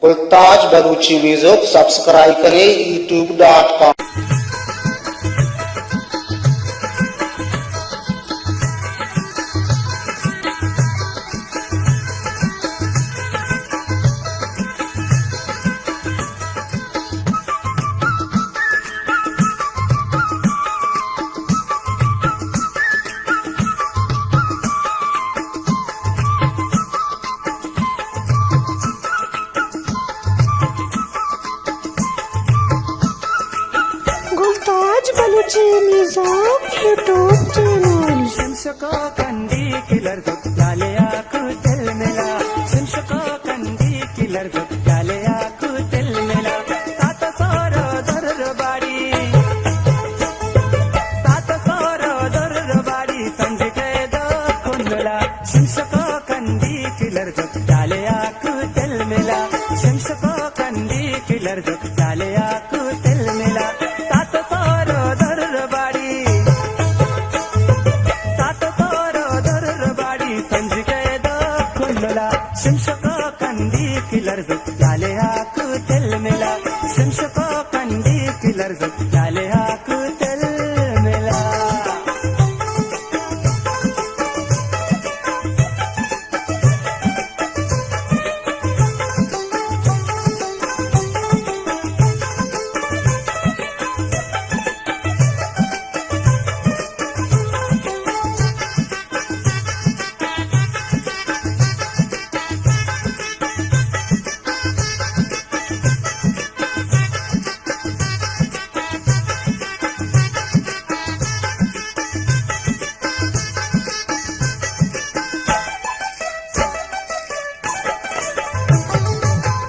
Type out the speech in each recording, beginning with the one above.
गुलताज Baluchi music subscribe करें youtube.com। Gultaj Baluchi music YouTube channel. शमशको कंदी किलर जाले आकु तेल मेला, शमशको कंदी किलर जाले आकु तेल मेला। सात सोरो दर बाड़ी, सात सोरो दर बाड़ी संजके दो कुंडला। शमशको कंदी किलर जाले आकु तेल मेला, शमशको कंदी किलर जाले आकु तेल मेला। सात सोरो दर बाड़ी, शमशको कंदी किलर जाले आकु तेल मेला, शमशको कंदी किलर जाले आकु तेल मेला।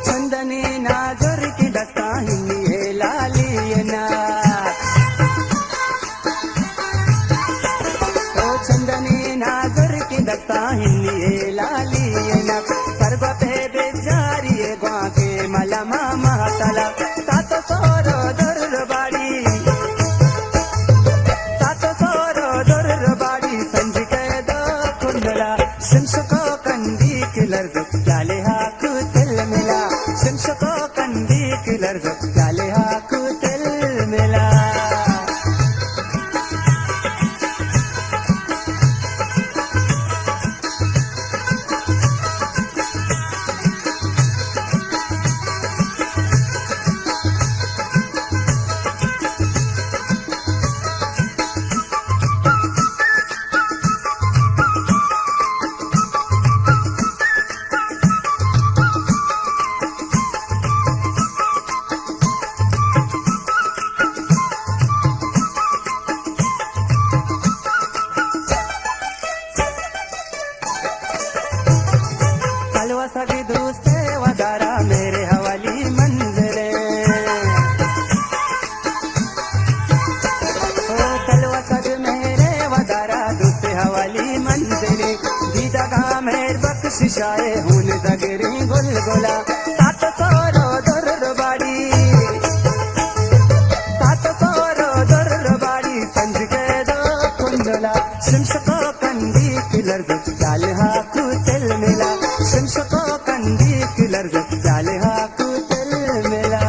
चंदनी नाजर की दस्ता हिंदी है लाली ना, ओ चंदनी नाजर की दस्ता हिंदी है लाली ना। सर्व पे बेजारी ग्वा के मलमा महातला। सात सोरो दर बाड़ी, सात सोरो दर बाड़ी संज के दो कुंडला। शमशको कंदी किलर जाले हाकु तेल मेला, शमशको कंदी किलर जाले हाकु तेल मेला। कलवा सभी दोस्ते वदारा मेरे हवाली मंजरे, ओ कलवा सभी मेरे वदारा दोस्ते हवाली मंजरे। दीदा का मेर बख्शिशाए हुन दगरी गुलगुला। सात सोरो दर बाड़ी, सात सोरो दर बाड़ी संज के दो कुंडला। शमशको कंदी किलर जाले हाकु तेल मेला, शमशको कंदी किलर जाले हाकु तेल मेला।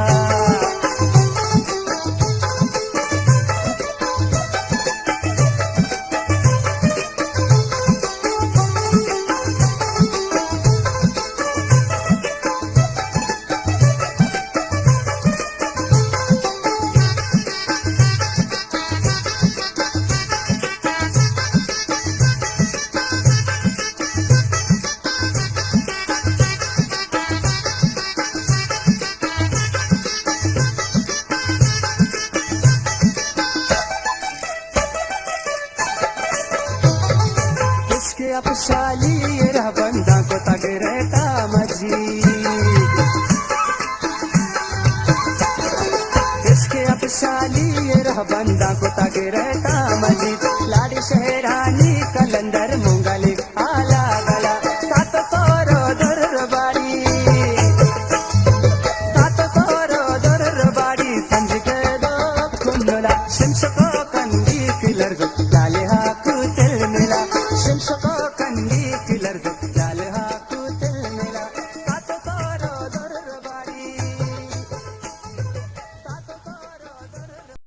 इसके अपशाली ये रह बंदा को तग रहता मजी, इसके अपशाली ये रह बंदा को तग रहता